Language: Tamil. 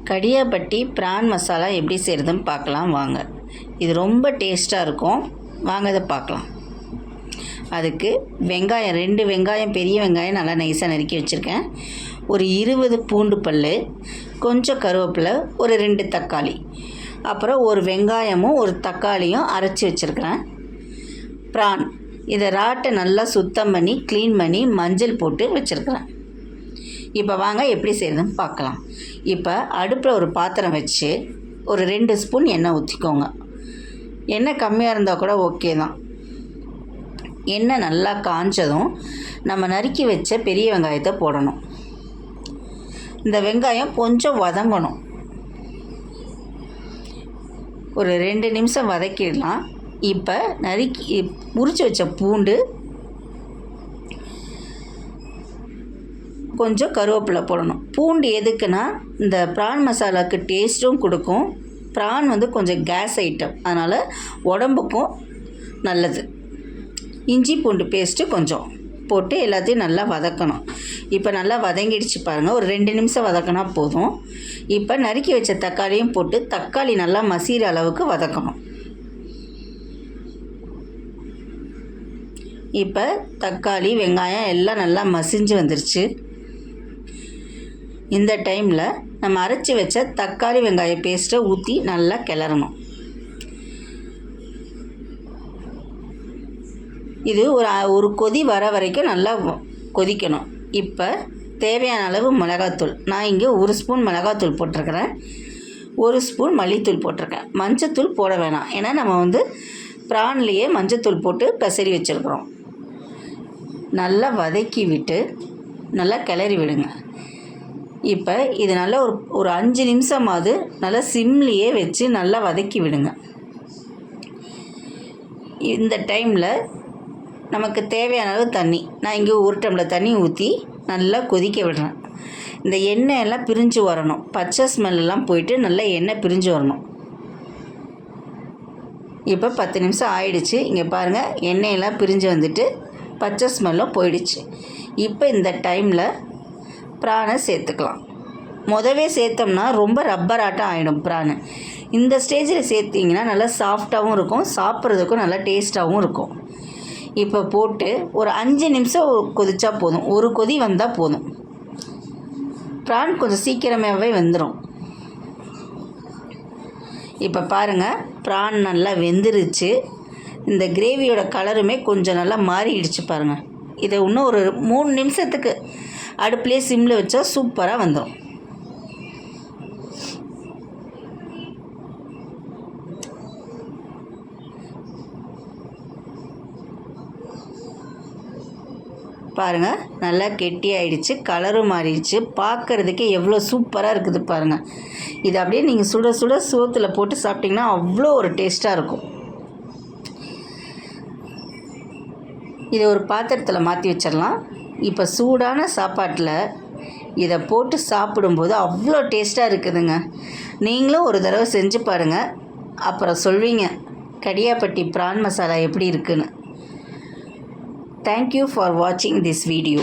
கடியாப்பட்டி பிரான் மசாலா எப்படி செய்கிறதுன்னு பார்க்கலாம் வாங்க. இது ரொம்ப டேஸ்ட்டாக இருக்கும். வாங்க அதை பார்க்கலாம். அதுக்கு வெங்காயம் 2 வெங்காயம், பெரிய வெங்காயம் நல்லா நைஸாக நறுக்கி வச்சுருக்கேன். ஒரு 20 பூண்டு பல், கொஞ்சம் கருவேப்பிலை, ஒரு 2 தக்காளி, அப்புறம் ஒரு வெங்காயமும் ஒரு தக்காளியும் அரைச்சி வச்சுருக்கிறேன். பிரான் இதை ராட்டை நல்லா சுத்தம் பண்ணி க்ளீன் பண்ணி மஞ்சள் போட்டு வச்சுருக்கிறேன். இப்போ வாங்க எப்படி செய்கிறதுன்னு பார்க்கலாம். இப்போ அடுப்பில் ஒரு பாத்திரம் வச்சு ஒரு 2 ஸ்பூன் எண்ணெய் ஊற்றிக்கோங்க. எண்ணெய் கம்மியாக இருந்தால் கூட ஓகே தான். எண்ணெய் நல்லா காஞ்சதும் நம்ம நறுக்கி வச்ச பெரிய வெங்காயத்தை போடணும். இந்த வெங்காயம் கொஞ்சம் வதங்கணும். ஒரு 2 நிமிஷம் வதக்கிடலாம். இப்போ நறுக்கி உரித்து வச்ச பூண்டு, கொஞ்சம் கருவேப்பிலை போடணும். பூண்டு எதுக்குன்னா இந்த ப்ரான் மசாலாவுக்கு டேஸ்ட்டும் கொடுக்கும். ப்ரான் கொஞ்சம் கேஸ் ஐட்டம், அதனால் உடம்புக்கும் நல்லது. இஞ்சி பூண்டு பேஸ்ட்டு கொஞ்சம் போட்டு எல்லாத்தையும் நல்லா வதக்கணும். இப்போ நல்லா வதங்கிடுச்சு பாருங்கள். ஒரு 2 நிமிஷம் வதக்கினா போதும். இப்போ நறுக்கி வச்ச தக்காளியும் போட்டு தக்காளி நல்லா மசிகிற அளவுக்கு வதக்கணும். இப்போ தக்காளி வெங்காயம் எல்லாம் நல்லா மசிஞ்சு வந்துருச்சு. இந்த டைமில் நம்ம அரைச்சி வச்ச தக்காளி வெங்காய பேஸ்ட்டை ஊற்றி நல்லா கிளறணும். இது ஒரு கொதி வர வரைக்கும் நல்லா கொதிக்கணும். இப்போ தேவையான அளவு மிளகாத்தூள், நான் இங்கே 1 ஸ்பூன் மிளகாத்தூள் போட்டிருக்கிறேன், 1 ஸ்பூன் மல்லித்தூள் போட்டிருக்கேன். மஞ்சத்தூள் போட வேணாம், ஏன்னா நம்ம ப்ரான்லேயே மஞ்சத்தூள் போட்டு பெசரி வச்சுருக்குறோம். நல்லா வதக்கி விட்டு நல்லா கிளறி விடுங்க. இப்போ இது நல்லா ஒரு 5 நிமிஷமாவது நல்லா சிம்லேயே வச்சு நல்லா வதக்கி விடுங்க. இந்த டைமில் நமக்கு தேவையான அளவு தண்ணி, நான் இங்கே 1 டம்ளர் தண்ணி ஊற்றி நல்லா கொதிக்க விடுறேன். இந்த எண்ணெயெல்லாம் பிரிஞ்சு வரணும். பச்சை ஸ்மெல்லாம் போயிட்டு நல்லா எண்ணெய் பிரிஞ்சு வரணும். இப்போ 10 நிமிஷம் ஆயிடுச்சு. இங்கே பாருங்கள், எண்ணெயெல்லாம் பிரிஞ்சு வந்துட்டு பச்சை ஸ்மெல்லும் போயிடுச்சு. இப்போ இந்த டைமில் ப்ரானை சேர்த்துக்கலாம். முதவே சேர்த்தோம்னா ரொம்ப ரப்பராட்டம் ஆகிடும் ப்ரானு. இந்த ஸ்டேஜில் சேர்த்திங்கன்னா நல்லா சாஃப்டாகவும் இருக்கும், சாப்பிட்றதுக்கும் நல்லா டேஸ்ட்டாகவும் இருக்கும். இப்போ போட்டு ஒரு 5 நிமிஷம் கொதிச்சா போதும். ஒரு கொதி வந்தால் போதும். ப்ரான் கொஞ்சம் சீக்கிரமாகவே வெந்துடும். இப்போ பாருங்கள், ப்ரான் நல்லா வெந்துருச்சு. இந்த கிரேவியோட கலருமே கொஞ்சம் நல்லா மாறிடுச்சு பாருங்கள். இதை இன்னும் ஒரு 3 நிமிஷத்துக்கு அடுப்புலேயே சிம்மில் வச்சா சூப்பராக வந்துடும். பாருங்கள், நல்லா கெட்டி ஆகிடுச்சு, கலரும் மாறிடுச்சு. பார்க்குறதுக்கே எவ்வளோ சூப்பராக இருக்குது பாருங்கள். இது அப்படியே நீங்கள் சுட சுட சோத்தில் போட்டு சாப்பிட்டிங்கன்னா அவ்வளோ ஒரு டேஸ்ட்டாக இருக்கும். இதை ஒரு பாத்திரத்தில் மாற்றி வச்சிடலாம். இப்போ சூடான சாப்பாட்டில் இதை போட்டு சாப்பிடும்போது அவ்வளோ டேஸ்ட்டாக இருக்குதுங்க. நீங்களும் ஒரு தடவை செஞ்சு பாருங்கள், அப்புறம் சொல்வீங்க கடியாப்பட்டி ப்ரான் மசாலா எப்படி இருக்குன்னு. Thank you for watching this video.